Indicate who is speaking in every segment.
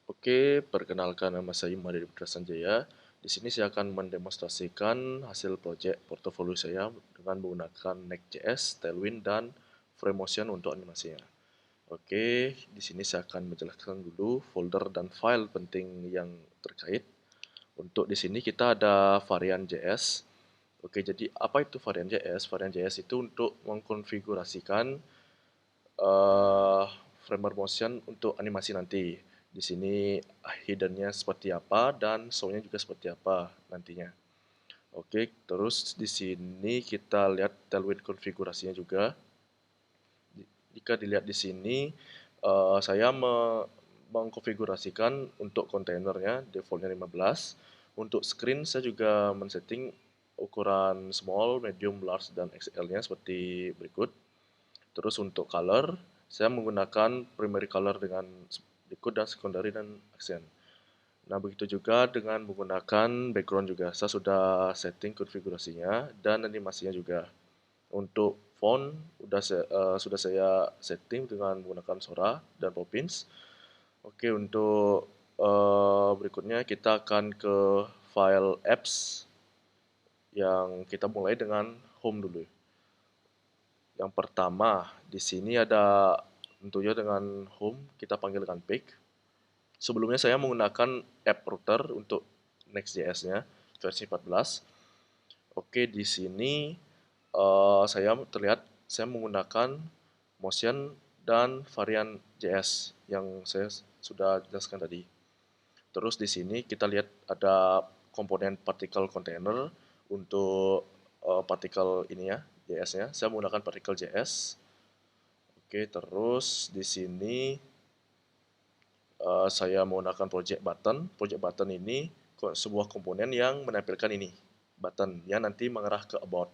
Speaker 1: Oke, perkenalkan nama saya Imade Putra Sanjaya. Di sini saya akan mendemonstrasikan hasil proyek portofolio saya dengan menggunakan Next.js, Tailwind, dan FrameMotion untuk animasinya. Oke, di sini saya akan menjelaskan dulu folder dan file penting yang terkait. Untuk di sini kita ada varian JS. Oke, jadi apa itu varian JS? Varian JS itu untuk mengkonfigurasikan eh framer motion untuk animasi nanti. Di sini hiddennya seperti apa dan show-nya juga seperti apa nantinya. Oke, terus di sini kita lihat tailwind konfigurasinya juga. Jika dilihat di sini, saya mengkonfigurasikan untuk kontainernya defaultnya 15. Untuk screen saya juga men-setting ukuran small, medium, large, dan XL-nya seperti berikut. Terus untuk color, saya menggunakan primary color dengan berikut dan secondary dan accent. Nah, begitu juga dengan menggunakan background juga. Saya sudah setting konfigurasinya dan animasinya juga. Untuk font sudah saya setting dengan menggunakan Sora dan Poppins. Oke, untuk berikutnya kita akan ke file apps yang kita mulai dengan home dulu. Yang pertama, di sini ada tentunya dengan home, kita panggilkan pick. Sebelumnya saya menggunakan app router untuk Next.js-nya versi 14. Oke, di sini saya terlihat saya menggunakan Motion dan varian JS yang saya sudah jelaskan tadi. Terus di sini kita lihat ada komponen particle container untuk particle ini ya, JS-nya. Saya menggunakan particle JS. Oke, terus di sini saya menggunakan project button. Project button ini sebuah komponen yang menampilkan ini, button yang nanti mengarah ke about,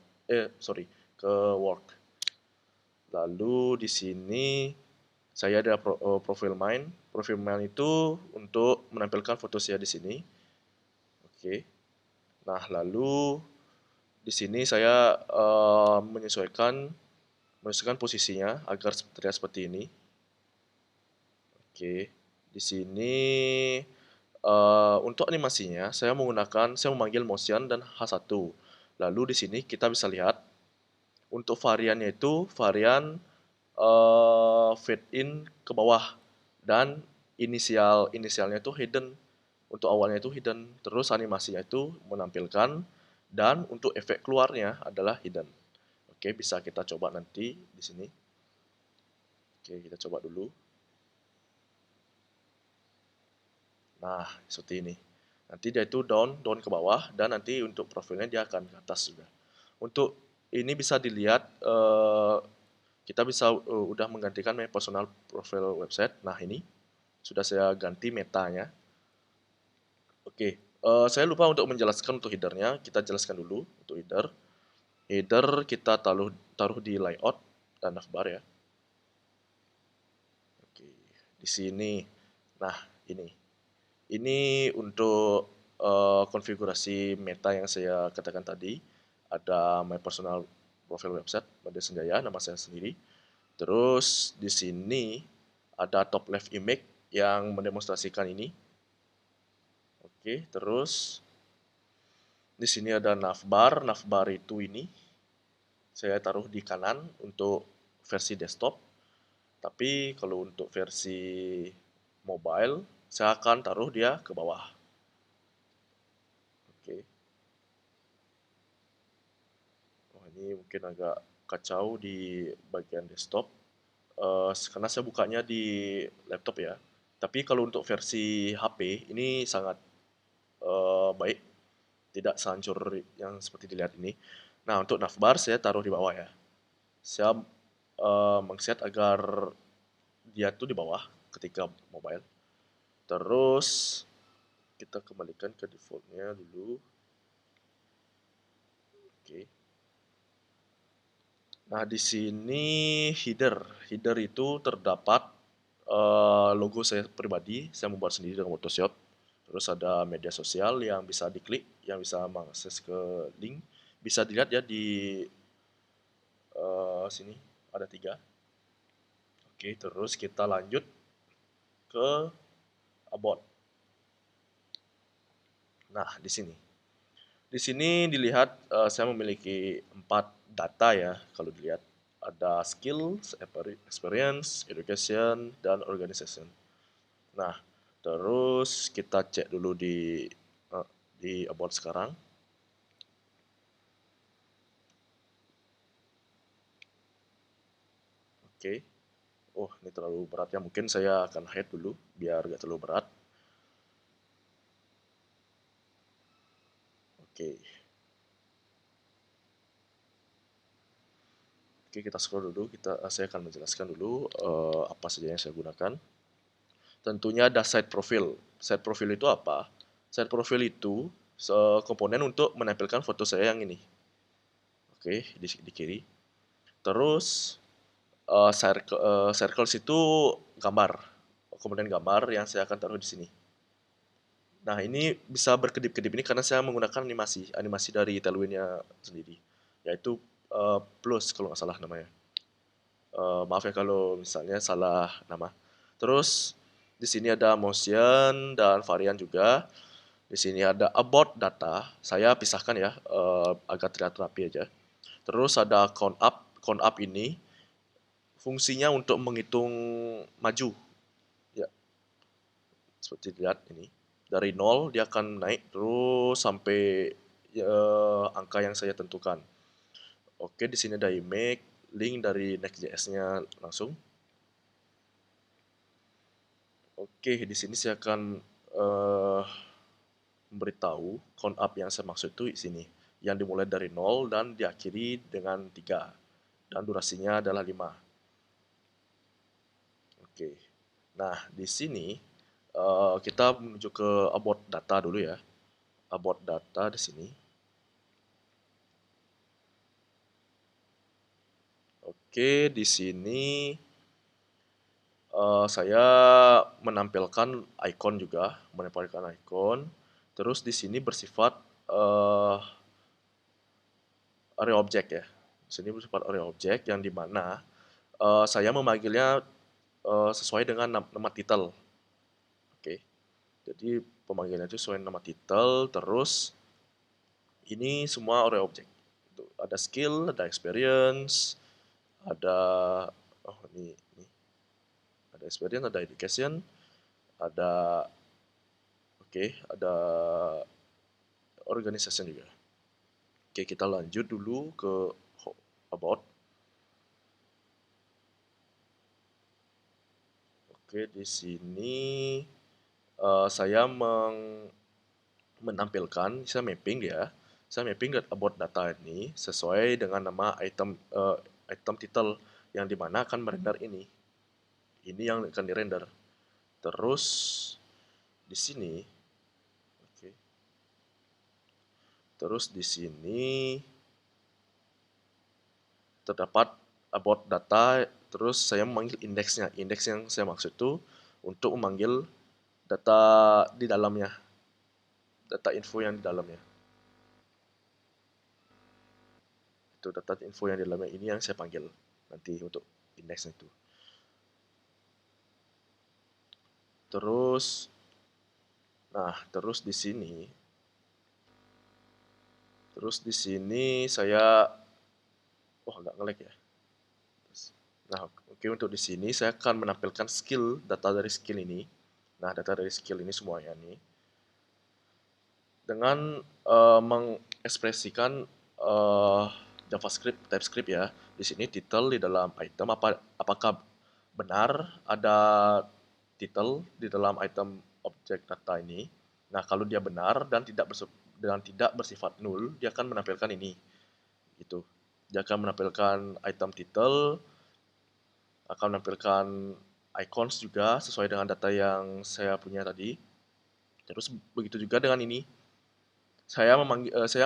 Speaker 1: ke work. Lalu di sini saya ada profile main. Profile main itu untuk menampilkan foto saya di sini. Oke. Nah, lalu di sini saya menyesuaikan posisinya agar terlihat seperti ini. Oke, di sini untuk animasinya saya memanggil motion dan H1. Lalu di sini kita bisa lihat untuk variannya itu varian fade in ke bawah dan inisialnya itu hidden. Untuk awalnya itu hidden, terus animasinya itu menampilkan dan untuk efek keluarnya adalah hidden. Oke, bisa kita coba nanti di sini. Oke, kita coba dulu. Nah, seperti ini. Nanti dia itu down ke bawah, dan nanti untuk profilnya dia akan ke atas juga. Untuk ini bisa dilihat, kita bisa udah menggantikan my personal profile website. Nah, ini sudah saya ganti metanya. Oke, saya lupa untuk menjelaskan untuk headernya. Kita jelaskan dulu untuk header. Header kita taruh di layout dan navbar ya. Oke, di sini. Nah, ini. Ini untuk konfigurasi meta yang saya katakan tadi. Ada my personal profile website, Made Senjaya, nama saya sendiri. Terus di sini ada top left image yang mendemonstrasikan ini. Oke, terus di sini ada navbar. Navbar itu ini saya taruh di kanan untuk versi desktop. Tapi kalau untuk versi mobile, saya akan taruh dia ke bawah. Oke. Oh, ini mungkin agak kacau di bagian desktop, karena saya bukanya di laptop ya. Tapi kalau untuk versi HP ini sangat baik, tidak sehancur yang seperti dilihat ini. Nah, untuk navbar saya taruh di bawah ya. Saya mengset agar dia tuh di bawah ketika mobile. Terus kita kembalikan ke defaultnya dulu. Oke. Nah, di sini header. Header itu terdapat logo saya pribadi, saya membuat sendiri dengan Photoshop. Terus ada media sosial yang bisa diklik, yang bisa mengakses ke link. Bisa dilihat ya di sini ada 3. Oke, terus kita lanjut ke about. Nah, di sini. Di sini dilihat saya memiliki 4 data ya, kalau dilihat. Ada skills, experience, education, dan organization. Nah, terus kita cek dulu di about sekarang. Oke. Oh, ini terlalu berat ya. Mungkin saya akan hide dulu biar gak terlalu berat. Oke. Oke, kita scroll dulu. Saya akan menjelaskan dulu apa saja yang saya gunakan. Tentunya ada site profile. Site profile itu apa? Site profile itu komponen untuk menampilkan foto saya yang ini. Oke, di kiri. Terus circles itu gambar, komponen gambar yang saya akan taruh di sini. Nah, ini bisa berkedip-kedip ini karena saya menggunakan animasi dari Tailwind-nya sendiri, yaitu plus kalau nggak salah namanya. Maaf ya kalau misalnya salah nama. Terus di sini ada motion dan varian juga. Di sini ada about data. Saya pisahkan ya agar terlihat rapi aja. Terus ada count up. Count up ini fungsinya untuk menghitung maju. Ya, seperti dilihat ini. Dari nol dia akan naik terus sampai angka yang saya tentukan. Oke, di sini ada image, link dari Next.js-nya langsung. Oke, di sini saya akan memberitahu count up yang saya maksud itu di sini. Yang dimulai dari 0 dan diakhiri dengan 3. Dan durasinya adalah 5. Oke. Nah, di sini kita menuju ke about data dulu ya. About data di sini. Oke, di sini saya menampilkan icon juga, menempelkan icon. Terus di sini bersifat array object ya. Di sini bersifat array object yang dimana saya memanggilnya sesuai dengan nama title. Oke. Jadi pemanggilan itu sesuai nama title, terus ini semua array object. Ada skill, ada experience, ada ini ada experience, ada education, ada ada organization juga. Oke, kita lanjut dulu ke about. Oke, di sini saya menampilkan, saya mapping dia. Saya mapping about data ini sesuai dengan nama item title yang dimana akan merender ini. Ini yang akan dirender. Terus di sini, oke. Terus di sini terdapat about data. Terus saya memanggil indeksnya. Indeks yang saya maksud itu untuk memanggil data di dalamnya, data info yang di dalamnya. Itu data info yang di dalamnya ini yang saya panggil nanti untuk indeksnya itu. Terus, nah terus di sini saya, agak ngelag ya. Nah, oke, untuk di sini saya akan menampilkan data dari skill ini. Nah, data dari skill ini semuanya nih. Dengan mengekspresikan JavaScript, TypeScript ya. Di sini title di dalam item apakah benar ada title di dalam item objek data ini. Nah, kalau dia benar dan tidak bersifat null, dia akan menampilkan ini. Gitu. Dia akan menampilkan item title, akan menampilkan icons juga sesuai dengan data yang saya punya tadi. Terus begitu juga dengan ini. Saya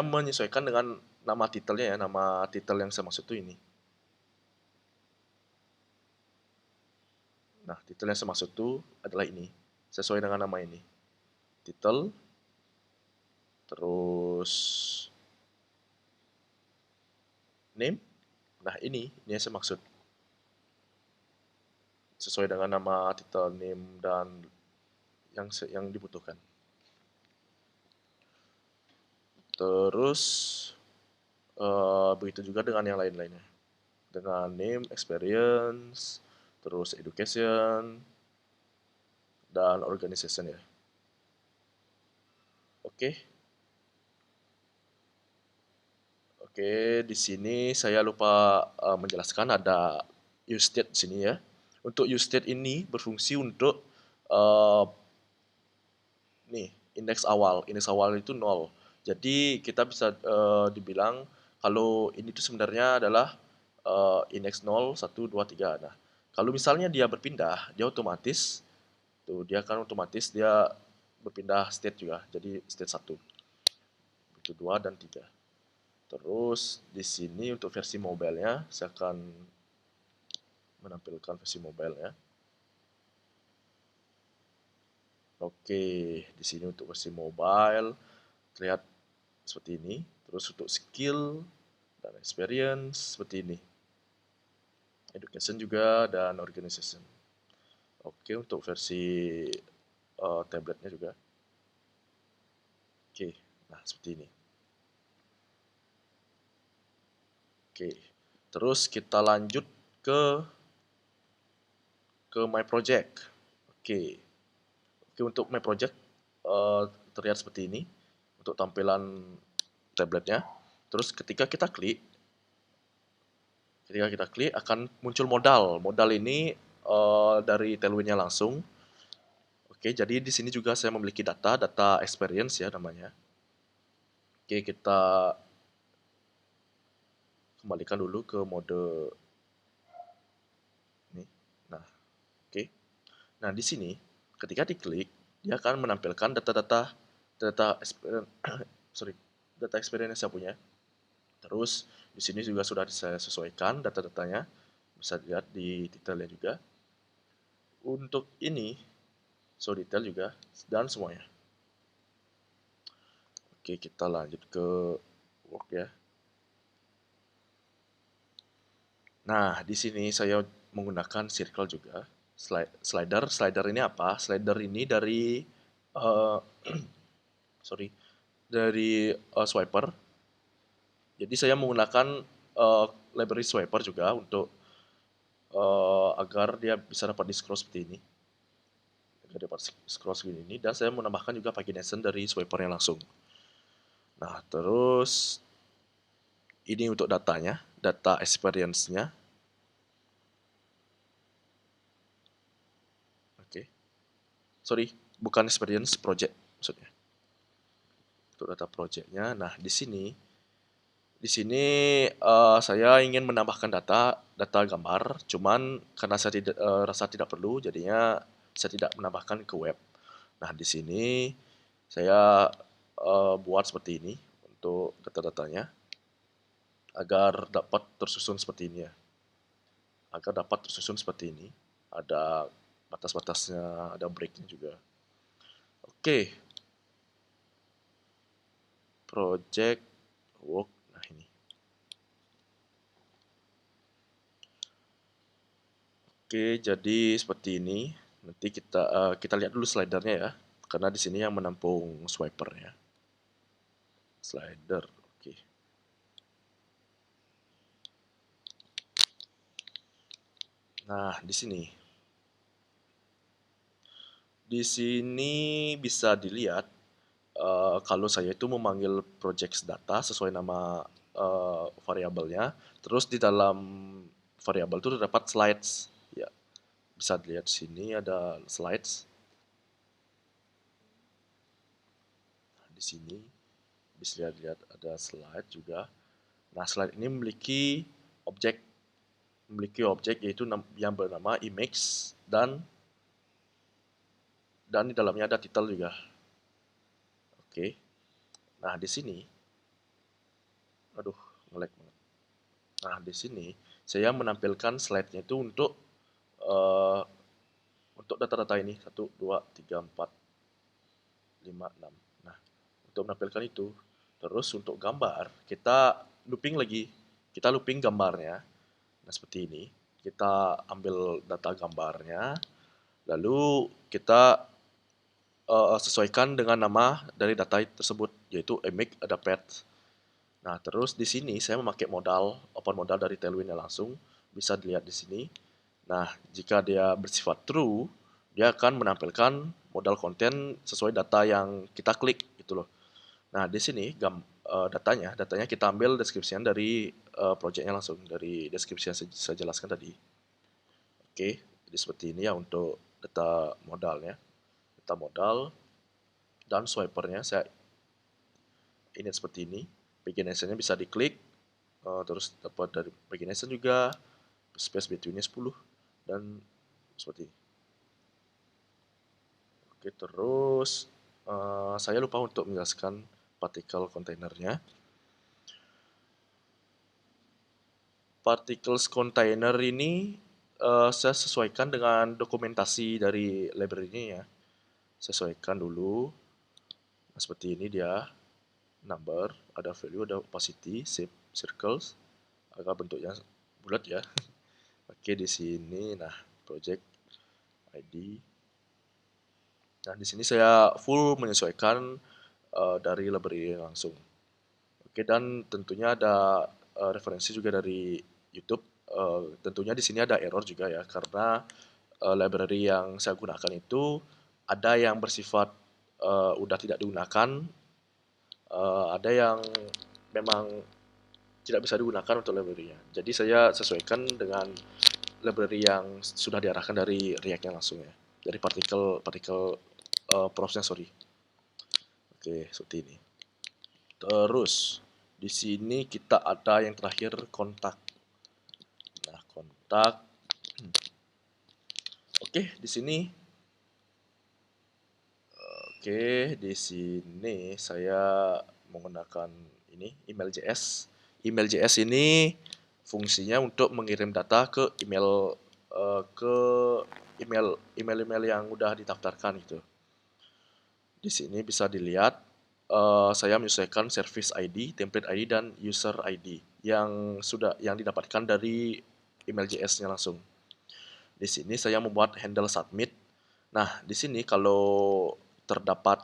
Speaker 1: menyesuaikan dengan nama titelnya ya, nama titel yang saya maksud itu ini. Nah, titel yang saya maksud itu adalah ini, sesuai dengan nama ini. Titel, terus name. Nah, ini yang saya maksud. Sesuai dengan nama, titel, name, dan yang dibutuhkan. Terus begitu juga dengan yang lain-lainnya. Dengan name, experience, terus education, dan organization ya. Oke. Oke, di sini saya lupa menjelaskan ada use state di sini ya. Untuk use state ini berfungsi untuk eh, nih indeks awal. Indeks awal itu 0. Jadi kita bisa dibilang kalau ini tuh sebenarnya adalah indeks 0, 1, 2, 3. Nah, kalau misalnya dia berpindah, dia otomatis dia berpindah state juga. Jadi state 1, itu 2 dan 3. Terus di sini untuk versi mobile-nya saya akan menampilkan versi mobile ya. Oke, di sini untuk versi mobile terlihat seperti ini. Terus untuk skill dan experience seperti ini. Education juga dan organization. Oke, untuk versi tabletnya juga. Oke, nah seperti ini. Oke, terus kita lanjut ke My Project. Oke, oke untuk My Project terlihat seperti ini untuk tampilan tabletnya. Terus ketika kita klik akan muncul modal. Modal ini dari Tailwind-nya langsung. Oke, jadi di sini juga saya memiliki data experience ya namanya. Oke, kita kembalikan dulu ke mode ini. Nah, oke. Nah, di sini ketika diklik dia akan menampilkan data experience sorry, data experience yang saya punya. Terus di sini juga sudah saya sesuaikan data-datanya. Bisa dilihat di detailnya juga. Untuk ini so detail juga dan semuanya. Oke, kita lanjut ke work ya. Nah, di sini saya menggunakan circle juga. Slider ini apa? Slider ini dari uh, sorry, dari swiper. Jadi saya menggunakan library swiper juga untuk agar dia bisa dapat di scroll seperti ini. Agar dapat scroll seperti ini. Dan saya menambahkan juga pagination dari swiper yang langsung. Nah, terus ini untuk datanya, data experience-nya. Oke. Sorry, bukan experience, project maksudnya. Untuk data projectnya. Nah, di sini saya ingin menambahkan data gambar, cuman karena saya tidak rasa tidak perlu, jadinya saya tidak menambahkan ke web. Nah, di sini saya buat seperti ini untuk data-datanya agar dapat tersusun seperti ini ya. Agar dapat tersusun seperti ini. Ada batas-batasnya, ada breaknya juga. Oke, project work. Nah, ini. Oke, jadi seperti ini. Nanti kita lihat dulu slidernya ya. Karena di sini yang menampung swiper ya. Slider. Oke. Nah, di sini. Di sini bisa dilihat kalau saya itu memanggil project data sesuai nama variabelnya. Terus di dalam variabel itu terdapat slides. Ya, bisa dilihat di sini ada slides. Nah, di sini bisa dilihat ada slide juga. Nah, slide ini memiliki objek yaitu yang bernama image dan di dalamnya ada title juga. Oke. Nah, di sini aduh, nge-lag banget. Nah, di sini saya menampilkan slide-nya itu uh, untuk data-data ini 1 2 3 4 5 6. Nah, untuk menampilkan itu, terus untuk gambar kita looping lagi. Kita looping gambarnya. Nah, seperti ini. Kita ambil data gambarnya, lalu kita sesuaikan dengan nama dari data tersebut, yaitu image ada path. Nah, terus di sini saya memakai modal, open modal dari Tailwind langsung, bisa dilihat di sini. Nah, jika dia bersifat true, dia akan menampilkan modal konten sesuai data yang kita klik gitu loh. Nah, di sini datanya kita ambil deskripsinya dari projectnya langsung, dari deskripsi yang saya jelaskan tadi. Oke, jadi seperti ini ya untuk data modalnya. Data modal dan swipernya saya ini seperti ini. Pagination-nya bisa diklik, terus dapat dari pagination juga, space between-nya 10, dan seperti ini. Oke, terus saya lupa untuk menjelaskan particle containernya. Particles container ini saya sesuaikan dengan dokumentasi dari library ini ya. Sesuaikan dulu. Nah, seperti ini dia. Number, ada value, ada opacity, shape, circles, agak bentuknya bulat ya. Oke, di sini, nah, project ID. Nah, di sini saya full menyesuaikan dari library langsung. Oke, dan tentunya ada referensi juga dari YouTube. Tentunya di sini ada error juga ya, karena library yang saya gunakan itu ada yang bersifat udah tidak digunakan, ada yang memang tidak bisa digunakan untuk library-nya. Jadi saya sesuaikan dengan library yang sudah diarahkan dari React-nya langsung ya, dari partikel props-nya, sorry. Oke, seperti ini. Terus di sini kita ada yang terakhir kontak. Nah, kontak. Oke, di sini. Oke, di sini saya menggunakan ini email.js. Email.js ini fungsinya untuk mengirim data ke email ke email yang udah didaftarkan gitu. Di sini bisa dilihat saya menyesuaikan service ID, template ID, dan user ID yang didapatkan dari email.js-nya langsung. Di sini saya membuat handle submit. Nah, di sini kalau terdapat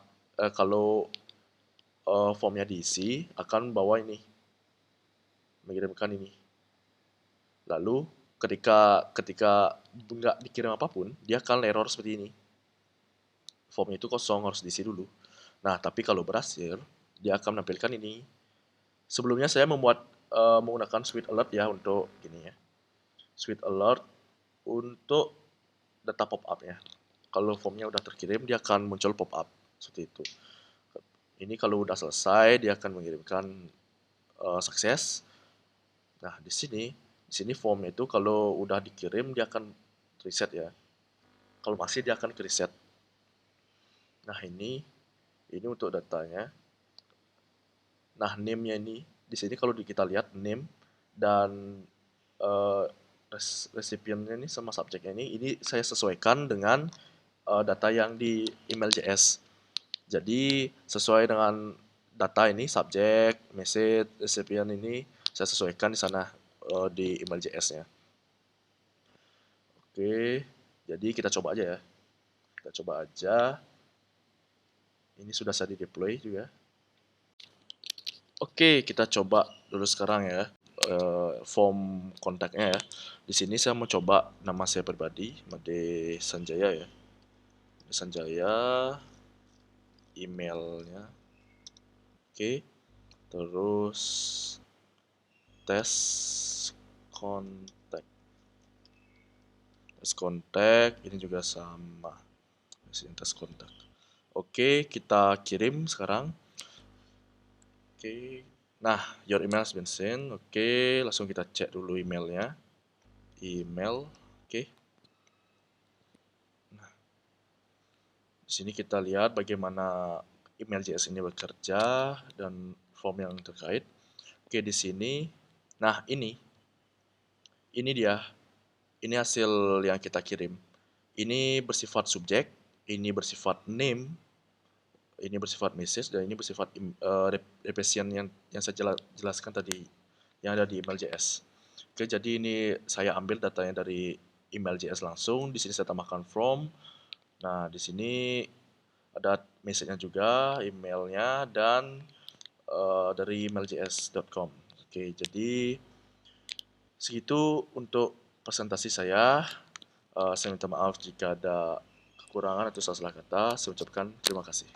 Speaker 1: kalau formnya diisi akan bawa ini, mengirimkan ini. Lalu ketika nggak dikirim apapun, dia akan error seperti ini. Formnya itu kosong, harus diisi dulu. Nah, tapi kalau berhasil, dia akan menampilkan ini. Sebelumnya saya menggunakan Sweet Alert ya untuk ini ya. Sweet Alert untuk data pop-up ya. Kalau formnya udah terkirim, dia akan muncul pop-up seperti itu. Ini kalau udah selesai, dia akan mengirimkan sukses. Nah, di sini formnya itu kalau udah dikirim, dia akan reset ya. Kalau masih, dia akan ke reset. Nah, ini untuk datanya. Nah, name-nya ini, di sini kalau kita lihat name dan uh, recipientnya ini sama subjeknya ini saya sesuaikan dengan data yang di email.js. Jadi sesuai dengan data ini, subjek, message, recipient ini saya sesuaikan di sana di email.js-nya. Oke, jadi kita coba aja ya. Kita coba aja. Ini sudah saya di-deploy juga. Oke, kita coba dulu sekarang ya. Form kontaknya ya. Di sini saya mau coba nama saya pribadi, Made Sanjaya ya. Sanjaya, emailnya. Oke, terus tes kontak. Tes kontak ini juga sama. Tes kontak. Oke, kita kirim sekarang. Oke. Nah, your email has been sent. Oke, langsung kita cek dulu emailnya. Email. Oke. Nah, di sini kita lihat bagaimana email.js ini bekerja dan form yang terkait. Oke, di sini. Nah, ini dia. Ini hasil yang kita kirim. Ini bersifat subjek, ini bersifat name, ini bersifat message, dan ini bersifat repression yang saya jelaskan tadi, yang ada di email.js. Oke, jadi ini saya ambil datanya dari email.js langsung. Di sini saya tambahkan from. Nah, di sini Ada message-nya juga, emailnya, dan dari mailjs.com. Oke, jadi segitu untuk presentasi saya. Saya minta maaf jika ada kekurangan atau salah kata. Saya ucapkan terima kasih.